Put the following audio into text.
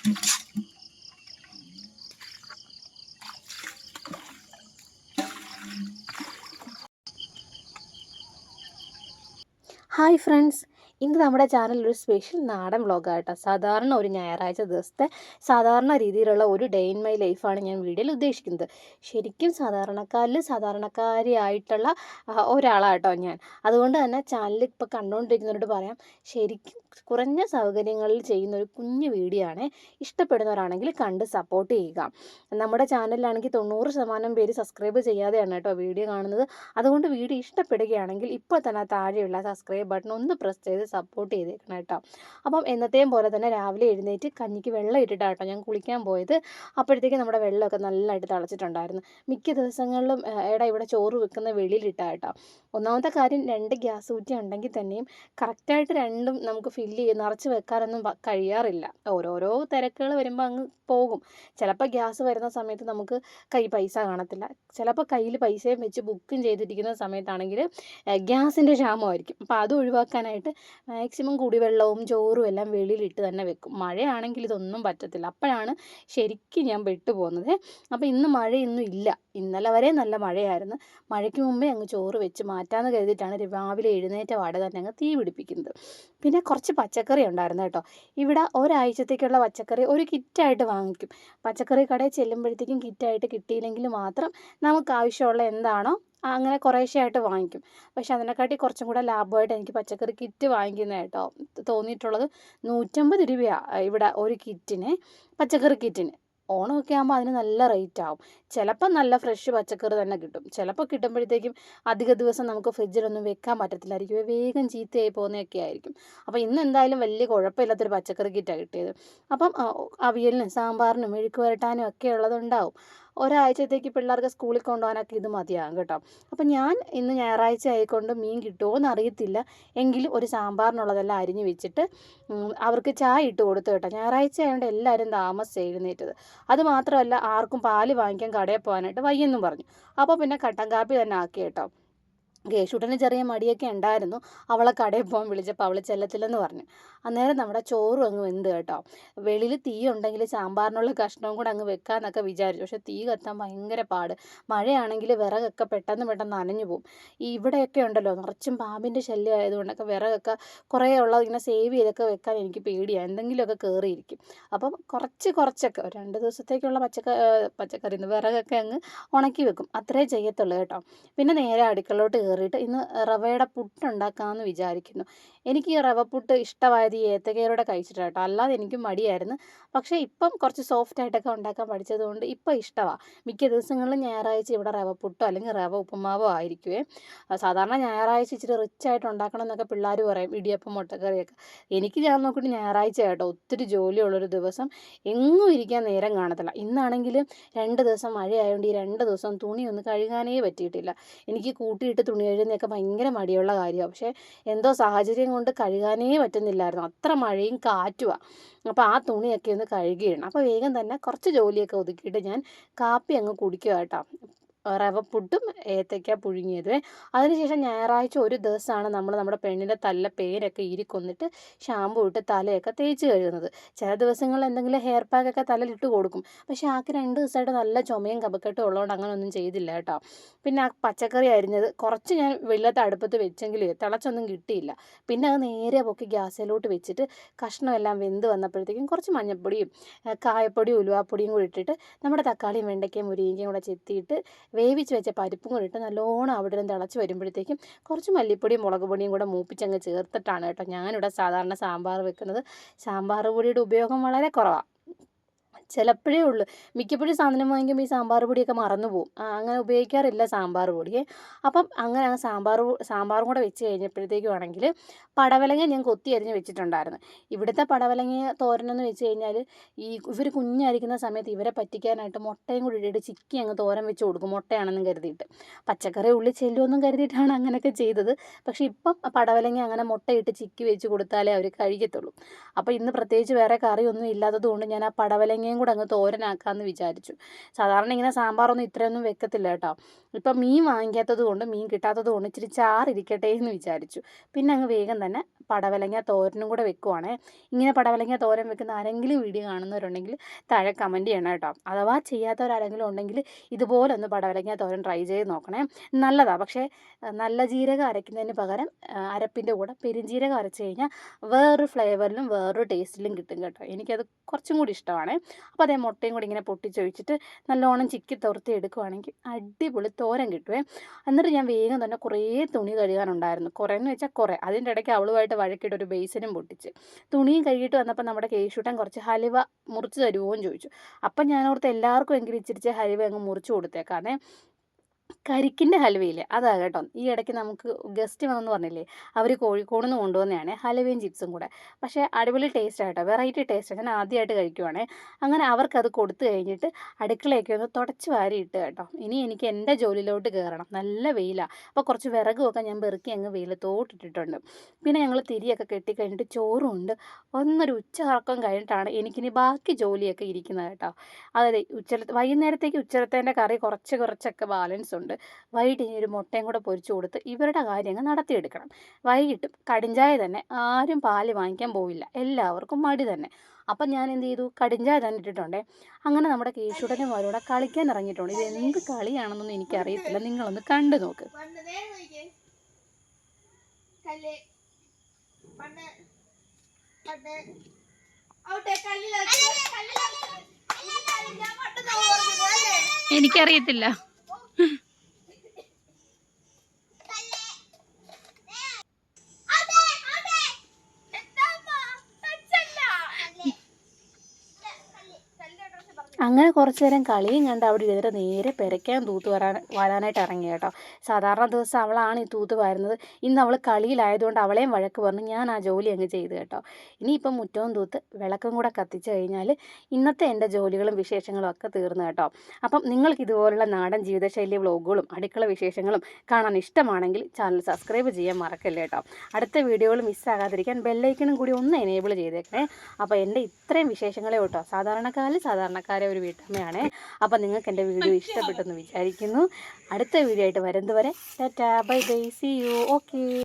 Hi friends, ഇന്ന് നമ്മുടെ ചാനലിൽ ഒരു സ്പെഷ്യൽ നാടൻ വ്ളോഗാട്ടോ. സാധാരണ ഒരു ഞായറാഴ്ച ദിവസത്തെ സാധാരണ രീതിയിലുള്ള ഒരു ഡേ ഇൻ മൈ ലൈഫാണ് ഞാൻ വീഡിയോയിൽ ഉദ്ദേശിക്കുന്നത്. ശരിക്കും സാധാരണക്കാരിയായിട്ടുള്ള ഒരാളാട്ടോ ഞാൻ. അതുകൊണ്ട് തന്നെ ചാനൽ ഇപ്പോൾ കണ്ടുകൊണ്ടിരിക്കുന്നവരോട് പറയാം, ശരിക്കും കുറഞ്ഞ സൗകര്യങ്ങളിൽ ചെയ്യുന്ന ഒരു കുഞ്ഞു വീഡിയോ ആണ്. ഇഷ്ടപ്പെടുന്നവരാണെങ്കിൽ കണ്ട് സപ്പോർട്ട് ചെയ്യുക. നമ്മുടെ ചാനലിലാണെങ്കിൽ 90% പേര് സബ്സ്ക്രൈബ് ചെയ്യാതെയാണ് കേട്ടോ വീഡിയോ കാണുന്നത്. അതുകൊണ്ട് വീഡിയോ ഇഷ്ടപ്പെടുകയാണെങ്കിൽ ഇപ്പോൾ തന്നെ താഴെയുള്ള സബ്സ്ക്രൈബ് ബട്ടൺ ഒന്ന് പ്രസ് ചെയ്ത് സപ്പോർട്ട് ചെയ്തേക്കണം കേട്ടോ. അപ്പം എന്നത്തെയും പോലെ തന്നെ രാവിലെ എഴുന്നേറ്റ് കഞ്ഞിക്ക് വെള്ളം ഇട്ടിട്ടാട്ടോ ഞാൻ കുളിക്കാൻ പോയത്. അപ്പോഴത്തേക്ക് നമ്മുടെ വെള്ളമൊക്കെ നല്ലതായിട്ട് തിളച്ചിട്ടുണ്ടായിരുന്നു. മിക്ക ദിവസങ്ങളിലും ഇവിടെ ചോറ് വെക്കുന്ന വെളിയിലിട്ടാ കേട്ടോ. ഒന്നാമത്തെ കാര്യം 2 ഗ്യാസ് കുറ്റി ഉണ്ടെങ്കിൽ തന്നെയും കറക്റ്റായിട്ട് രണ്ടും നമുക്ക് ഫില്ല് ചെയ്ത് നിറച്ച് വെക്കാനൊന്നും കഴിയാറില്ല. ഓരോരോ തിരക്കുകൾ വരുമ്പോൾ അങ്ങ് പോകും. ചിലപ്പോൾ ഗ്യാസ് വരുന്ന സമയത്ത് നമുക്ക് പൈസ കാണത്തില്ല. ചിലപ്പോൾ കയ്യിൽ പൈസയും വെച്ച് ബുക്കും ചെയ്തിരിക്കുന്ന സമയത്താണെങ്കിൽ ഗ്യാസിൻ്റെ ക്ഷാമമായിരിക്കും. അപ്പോൾ അത് ഒഴിവാക്കാനായിട്ട് മാക്സിമം കുടിവെള്ളവും ചോറും എല്ലാം വെളിയിലിട്ട് തന്നെ വെക്കും. മഴയാണെങ്കിൽ ഇതൊന്നും പറ്റത്തില്ല. അപ്പോഴാണ് ശരിക്കും ഞാൻ പെട്ടുപോകുന്നത്. അപ്പോൾ ഇന്ന് മഴയൊന്നും ഇല്ല. ഇന്നലെ വരെ നല്ല മഴയായിരുന്നു. മഴയ്ക്ക് മുമ്പേ അങ്ങ് ചോറ് വെച്ച് മാറ്റാമെന്ന് കരുതിയിട്ടാണ് രാവിലെ എഴുന്നേറ്റ പാടെ തന്നെ അങ്ങ് തീ പിടിപ്പിക്കുന്നത്. പിന്നെ കുറച്ച് പച്ചക്കറി ഉണ്ടായിരുന്നു കേട്ടോ. ഇവിടെ ഒരാഴ്ചത്തേക്കുള്ള പച്ചക്കറി ഒരു കിറ്റായിട്ട് വാങ്ങിക്കും. പച്ചക്കറി കടയിൽ ചെല്ലുമ്പോഴത്തേക്കും കിറ്റായിട്ട് കിട്ടിയില്ലെങ്കിൽ മാത്രം നമുക്ക് ആവശ്യമുള്ള എന്താണോ അങ്ങനെ കുറേശ്ശെയായിട്ട് വാങ്ങിക്കും. പക്ഷെ അതിനെക്കാട്ടി കുറച്ചും കൂടെ ലാഭമായിട്ട് എനിക്ക് പച്ചക്കറി കിറ്റ് വാങ്ങിക്കുന്നത് കേട്ടോ തോന്നിയിട്ടുള്ളത്. 150 രൂപയാണ് ഇവിടെ ഒരു കിറ്റിന്, പച്ചക്കറി കിറ്റിന്. ഓണമൊക്കെ ആകുമ്പോൾ അതിന് നല്ല റേറ്റ് ആവും. ചിലപ്പോൾ നല്ല ഫ്രഷ് പച്ചക്കറി തന്നെ കിട്ടും. ചിലപ്പോൾ കിട്ടുമ്പോഴത്തേക്കും അധിക ദിവസം നമുക്ക് ഫ്രിഡ്ജിലൊന്നും വെക്കാൻ പറ്റത്തില്ലായിരിക്കും. വേഗം ചീത്തയായി പോകുന്നതൊക്കെ ആയിരിക്കും. അപ്പോൾ ഇന്ന് എന്തായാലും വലിയ കുഴപ്പമില്ലാത്തൊരു പച്ചക്കറി കിറ്റാണ് കിട്ടിയത്. അപ്പം അവിയലിനും സാമ്പാറിനും മെഴുക്ക് പുരട്ടാനും ഒക്കെ ഉള്ളതുണ്ടാവും. ഒരാഴ്ചത്തേക്ക് പിള്ളേർക്ക് സ്കൂളിൽ കൊണ്ടുപോകാനൊക്കെ ഇത് മതിയാകും കേട്ടോ. അപ്പം ഞാൻ ഇന്ന് ഞായറാഴ്ച ആയിക്കൊണ്ട് മീൻ കിട്ടുമോ എന്ന് അറിയത്തില്ല. എങ്കിലും ഒരു സാമ്പാറിനുള്ളതെല്ലാം അരിഞ്ഞ് വെച്ചിട്ട് അവർക്ക് ചായ ഇട്ട് കൊടുത്തു കേട്ടോ. ഞായറാഴ്ച ആയതുകൊണ്ട് എല്ലാവരും താമസിച്ച് എഴുന്നേറ്റത്. അത് മാത്രമല്ല ആർക്കും പാല് വാങ്ങിക്കാൻ കടയിൽ പോകാനായിട്ട് വയ്യെന്നും പറഞ്ഞു. അപ്പോൾ പിന്നെ കട്ടൻ കാപ്പി തന്നെ ആക്കി കേട്ടോ. കേശൂട്ടന് ചെറിയ മടിയൊക്കെ ഉണ്ടായിരുന്നു. അവളെ കടയിൽ പോകാൻ വിളിച്ചപ്പോൾ അവൾ ചെല്ലത്തില്ലെന്ന് പറഞ്ഞു. അന്നേരം നമ്മുടെ ചോറും അങ്ങ് വെന്ത് കേട്ടോ. വെളിയിൽ തീ ഉണ്ടെങ്കിൽ സാമ്പാറിനുള്ള കഷ്ണവും കൂടെ അങ്ങ് വെക്കാമെന്നൊക്കെ വിചാരിച്ചു. പക്ഷേ തീ കത്താൻ ഭയങ്കര പാട്. മഴയാണെങ്കിൽ വിറകൊക്കെ പെട്ടെന്ന് നനഞ്ഞു പോകും. ഇവിടെയൊക്കെ ഉണ്ടല്ലോ നിറച്ചും പാമ്പിൻ്റെ ശല്യം ആയതുകൊണ്ടൊക്കെ വിറകൊക്കെ കുറേ ഉള്ളത് ഇങ്ങനെ സേവ് ചെയ്തൊക്കെ വെക്കാൻ എനിക്ക് പേടിയാണ്. എന്തെങ്കിലുമൊക്കെ കയറിയിരിക്കും. അപ്പം കുറച്ചൊക്കെ 2 ദിവസത്തേക്കുള്ള പച്ചക്കറി വിറകൊക്കെ അങ്ങ് ഉണക്കി വെക്കും. അത്രേ ചെയ്യത്തുള്ളൂ കേട്ടോ. പിന്നെ നേരെ അടുക്കളോട്ട് കയറിയിട്ട് ഇന്ന് റവയുടെ പുട്ടുണ്ടാക്കാമെന്ന് വിചാരിക്കുന്നു. എനിക്ക് ഈ റവ പുട്ട് ഇഷ്ടമായത് ഈ ഏത്തക്കയോടെ കഴിച്ചിട്ടാണ് കേട്ടോ. അല്ലാതെ എനിക്ക് മടിയായിരുന്നു. പക്ഷേ ഇപ്പം കുറച്ച് സോഫ്റ്റായിട്ടൊക്കെ ഉണ്ടാക്കാൻ പഠിച്ചതുകൊണ്ട് ഇപ്പം ഇഷ്ടമാണ്. മിക്ക ദിവസങ്ങളിലും ഞായറാഴ്ച ഇവിടെ റവ പുട്ടോ അല്ലെങ്കിൽ റവ ഉപ്പുമാവോ ആയിരിക്കുമേ. സാധാരണ ഞായറാഴ്ച ഇച്ചിരി റിച്ചായിട്ട് ഉണ്ടാക്കണം എന്നൊക്കെ പിള്ളേർ പറയും, ഇടിയപ്പം മുട്ടക്കറിയൊക്കെ. എനിക്ക് ഞാൻ നോക്കിയിട്ട് ഞായറാഴ്ച കേട്ടോ ഒത്തിരി ജോലിയുള്ളൊരു ദിവസം. എങ്ങും ഇരിക്കാൻ നേരം കാണത്തില്ല. ഇന്നാണെങ്കിൽ 2 ദിവസം മഴയായതുകൊണ്ട് ഈ 2 ദിവസം തുണിയൊന്നും കഴുകാനേ പറ്റിയിട്ടില്ല. എനിക്ക് കൂട്ടിയിട്ട് തുണി കഴുകുന്നതൊക്കെ ഭയങ്കര മടിയുള്ള കാര്യമാണ്. പക്ഷേ എന്തോ സാഹചര്യം കൊണ്ട് കഴുകാനേ പറ്റുന്നില്ലായിരുന്നു. അത്ര മഴയും കാറ്റുമാണ്. അപ്പോൾ ആ തുണിയൊക്കെ ഒന്ന് കഴുകിയിടണം. അപ്പോൾ വേഗം തന്നെ കുറച്ച് ജോലിയൊക്കെ ഒതുക്കിയിട്ട് ഞാൻ കാപ്പി അങ്ങ് കുടിക്കുക കേട്ടോ. റവപ്പുട്ടും ഏത്തയ്ക്ക പുഴുങ്ങിയതും. അതിനുശേഷം ഞായറാഴ്ച ഒരു ദിവസമാണ് നമ്മുടെ പെണ്ണിൻ്റെ തല പേരൊക്കെ ഈരിക്കൊന്നിട്ട് ഷാമ്പൂ ഇട്ട് തലയൊക്കെ തേച്ച് കഴുകുന്നത്. ചില ദിവസങ്ങളിൽ എന്തെങ്കിലും ഹെയർ പാക്കൊക്കെ തലയിലിട്ട് കൊടുക്കും. പക്ഷേ ആൾക്ക് 2 ദിവസമായിട്ട് നല്ല ചുമയും കഫക്കെട്ടും ഉള്ളതുകൊണ്ട് അങ്ങനെയൊന്നും ചെയ്തില്ല കേട്ടോ. പിന്നെ ആ പച്ചക്കറി അരിഞ്ഞത് കുറച്ച് ഞാൻ വെള്ളത്തെ അടുപ്പത്ത് വെച്ചെങ്കിലും തിളച്ചൊന്നും കിട്ടിയില്ല. പിന്നെ അത് നേരെ പൊക്കി ഗ്യാസിലോട്ട് വെച്ചിട്ട് കഷ്ണമെല്ലാം വെന്ത് വന്നപ്പോഴത്തേക്കും കുറച്ച് മഞ്ഞൾപ്പൊടിയും കായപ്പൊടിയും ഉലുവാപ്പൊടിയും കൂടി ഇട്ടിട്ട് നമ്മുടെ തക്കാളിയും വെണ്ടയ്ക്കയും മുരിങ്ങയും കൂടെ ചെത്തിയിട്ട് വേവിച്ച് വെച്ച പരിപ്പും കൂടി ഇട്ട് നല്ലോണം അവിടെ നിന്ന് തിളച്ച് വരുമ്പോഴത്തേക്കും കുറച്ച് മല്ലിപ്പൊടിയും മുളക് പൊടിയും കൂടെ മൂപ്പിച്ചങ്ങ് ചേർത്തിട്ടാണ് കേട്ടോ ഞാനിവിടെ സാധാരണ സാമ്പാർ വെക്കുന്നത്. സാമ്പാർ പൊടിയുടെ ഉപയോഗം വളരെ കുറവാണ്. ചിലപ്പോഴേ ഉള്ളൂ. മിക്കപ്പോഴും സാധനം വാങ്ങിക്കുമ്പോൾ ഈ സാമ്പാർ പൊടിയൊക്കെ മറന്നു പോകും. അങ്ങനെ ഉപയോഗിക്കാറില്ല സാമ്പാർ പൊടിയെ. അപ്പം അങ്ങനെ ആ സാമ്പാറും കൂടെ വെച്ച് കഴിഞ്ഞപ്പോഴത്തേക്കും ആണെങ്കിൽ പടവലങ്ങ ഞാൻ കൊത്തി അരിഞ്ഞ് വെച്ചിട്ടുണ്ടായിരുന്നു. ഇവിടുത്തെ പടവലങ്ങ തോരനെന്ന് വെച്ച് കഴിഞ്ഞാൽ ഇവർ കുഞ്ഞായിരിക്കുന്ന സമയത്ത് ഇവരെ പറ്റിക്കാനായിട്ട് മുട്ടയും കൂടി ഇട്ടിട്ട് ചിക്കി അങ്ങ് തോരൻ വെച്ച് കൊടുക്കും, മുട്ടയാണെന്നും കരുതിയിട്ട്. പച്ചക്കറി ഉള്ളിൽ ചെല്ലുമെന്നും കരുതിയിട്ടാണ് അങ്ങനെയൊക്കെ ചെയ്തത്. പക്ഷേ ഇപ്പം പടവലങ്ങ അങ്ങനെ മുട്ടയിട്ട് ചിക്കി വെച്ച് കൊടുത്താലേ അവർ കഴിക്കത്തുള്ളൂ. അപ്പോൾ ഇന്ന് പ്രത്യേകിച്ച് വേറെ കറിയൊന്നും ഇല്ലാത്തത് കൊണ്ട് ഞാൻ ആ പടവലങ്ങയും കൂടെ അങ്ങ് തോരനാക്കാമെന്ന് വിചാരിച്ചു. സാധാരണ ഇങ്ങനെ സാമ്പാറൊന്നും ഇത്രയൊന്നും വെക്കത്തില്ല കേട്ടോ. ഇപ്പം മീൻ വാങ്ങിക്കാത്തത് കൊണ്ട്, മീൻ കിട്ടാത്തത് കൊണ്ട് ഇച്ചിരി ചാറിരിക്കട്ടെ എന്ന് വിചാരിച്ചു. പിന്നെ അങ്ങ് വേഗം തന്നെ പടവലങ്ങ തോരനും കൂടെ വെക്കുവാണേ. ഇങ്ങനെ പടവലങ്ങ തോരൻ വെക്കുന്ന ആരെങ്കിലും വീഡിയോ കാണുന്നവരുണ്ടെങ്കിൽ താഴെ കമൻറ്റ് ചെയ്യണം കേട്ടോ. അഥവാ ചെയ്യാത്തവരാരെങ്കിലും ഉണ്ടെങ്കിൽ ഇതുപോലെ ഒന്ന് പടവലങ്ങ തോരൻ ട്രൈ ചെയ്ത് നോക്കണേ. നല്ലതാണ്. പക്ഷേ നല്ല ജീരകം അരയ്ക്കുന്നതിന് പകരം അരപ്പിൻ്റെ കൂടെ പെരുംജീരകം അരച്ച് കഴിഞ്ഞാൽ വേറൊരു ഫ്ലേവറിലും വേറൊരു ടേസ്റ്റിലും കിട്ടും കേട്ടോ. എനിക്കത് കുറച്ചും കൂടി ഇഷ്ടമാണ്. അപ്പോൾ അതേ മുട്ടയും കൂടി ഇങ്ങനെ പൊട്ടിച്ചൊഴിച്ചിട്ട് നല്ലോണം ചിക്കി തുറത്തി എടുക്കുവാണെങ്കിൽ അടിപൊളി തോരൻ കിട്ടുമേ. എന്നിട്ട് ഞാൻ വേഗം തന്നെ കുറേ തുണി കഴുകാനുണ്ടായിരുന്നു. കുറേന്ന് വെച്ചാൽ കുറേ. അതിൻ്റെ ഇടയ്ക്ക് അവളുമായിട്ട് വഴക്കിട്ട് ഒരു ബേസിനും പൊട്ടിച്ച്. തുണിയും കഴുകിയിട്ട് വന്നപ്പോൾ നമ്മുടെ കേശൂട്ടൻ കുറച്ച് ഹലുവ മുറിച്ച് തരുമോയെന്ന് ചോദിച്ചു. അപ്പം ഞാനോർത്ത് എല്ലാവർക്കും എങ്കിലും ഇച്ചിരിച്ച് ഹലുവ അങ്ങ് മുറിച്ച് കൊടുത്തേക്കാന്നേ. കരിക്കിൻ്റെ ഹലുവയില്ലേ അതാ കേട്ടോ. ഈ ഇടയ്ക്ക് നമുക്ക് ഗസ്റ്റ് വന്നെന്ന് പറഞ്ഞില്ലേ, അവർ കോഴിക്കോട് നിന്ന് കൊണ്ടുവന്നതാണ് ഹലുവയും ചിപ്സും കൂടെ. പക്ഷേ അടിപൊളി ടേസ്റ്റ് ആയിട്ടോ, വെറൈറ്റി ടേസ്റ്റ്. ഞാൻ ആദ്യമായിട്ട് കഴിക്കുവാണേ. അങ്ങനെ അവർക്കത് കൊടുത്തു കഴിഞ്ഞിട്ട് അടുക്കളയൊക്കെ ഒന്ന് തുടച്ച് വാരിയിട്ട് കേട്ടോ. ഇനി എനിക്ക് എൻ്റെ ജോലിയിലോട്ട് കയറണം. നല്ല വെയിലാണ്. അപ്പോൾ കുറച്ച് വിറകുമൊക്കെ ഞാൻ പെറുക്കി അങ്ങ് വെയിലത്തോട്ടിട്ടിട്ടുണ്ട്. പിന്നെ ഞങ്ങൾ തിരിയൊക്കെ കെട്ടിക്കഴിഞ്ഞിട്ട് ചോറും ഉണ്ട്. ഒന്നൊരു ഉച്ചകറക്കം കഴിഞ്ഞിട്ടാണ് എനിക്കിനി ബാക്കി ജോലിയൊക്കെ ഇരിക്കുന്നത് കേട്ടോ. അതായത് വൈകുന്നേരത്തേക്ക് ഉച്ചരത്തേൻ്റെ കറി കുറച്ചൊക്കെ ബാലൻസ് ഉണ്ട്. വൈകിട്ട് ഇനി ഒരു മുട്ടയും കൂടെ പൊരിച്ചു കൊടുത്ത് ഇവരുടെ കാര്യങ്ങൾ നടത്തിയെടുക്കണം. വൈകിട്ടും കടിഞ്ചായ തന്നെ. ആരും പാല് വാങ്ങിക്കാൻ പോവില്ല, എല്ലാവർക്കും മടി തന്നെ. അപ്പം ഞാൻ എന്ത് ചെയ്തു, കടിഞ്ചായ തന്നെ ഇട്ടിട്ടുണ്ടേ. അങ്ങനെ നമ്മുടെ കേശുടനും അവരോടെ കളിക്കാൻ ഇറങ്ങിയിട്ടുണ്ട്. ഇത് എന്ത് കളിയാണെന്നൊന്നും എനിക്കറിയത്തില്ല, നിങ്ങളൊന്ന് കണ്ടു നോക്ക്. എനിക്കറിയത്തില്ല. അങ്ങനെ കുറച്ച് നേരം കളിയും കണ്ട് അവിടെ ഇരുന്നിട്ട് നേരെ പെരയ്ക്കാൻ വരാനായിട്ട് ഇറങ്ങി കേട്ടോ. സാധാരണ ദിവസം അവളാണ് ഈ തൂത്ത് വാരുന്നത്. ഇന്ന് അവൾ കളിയിലായതുകൊണ്ട് അവളെയും വഴക്ക് പറഞ്ഞ് ഞാൻ ആ ജോലി അങ്ങ് ചെയ്തു കേട്ടോ. ഇനിയിപ്പം മുറ്റവും തൂത്ത് വിളക്കും കൂടെ കത്തിച്ച് കഴിഞ്ഞാൽ ഇന്നത്തെ എൻ്റെ ജോലികളും വിശേഷങ്ങളും ഒക്കെ തീർന്നു കേട്ടോ. അപ്പം നിങ്ങൾക്ക് ഇതുപോലുള്ള നാടൻ ജീവിതശൈലി വ്ലോഗുകളും അടുക്കള വിശേഷങ്ങളും കാണാൻ ഇഷ്ടമാണെങ്കിൽ ചാനൽ സബ്സ്ക്രൈബ് ചെയ്യാൻ മറക്കല്ലേ കേട്ടോ. അടുത്ത വീഡിയോകൾ മിസ്സാകാതിരിക്കാൻ ബെല്ലൈക്കണും കൂടി ഒന്ന് എനേബിൾ ചെയ്തേക്കണേ. അപ്പോൾ എൻ്റെ ഇത്രയും വിശേഷങ്ങളെ കേട്ടോ. സാധാരണക്കാരെ ഒരു വീട്ടമ്മയാണ്. അപ്പം നിങ്ങൾക്ക് എൻ്റെ വീഡിയോ ഇഷ്ടപ്പെട്ടെന്ന് വിചാരിക്കുന്നു. അടുത്ത വീഡിയോ ആയിട്ട് വരുന്നതുവരെ tata bye bye, see you. Okay.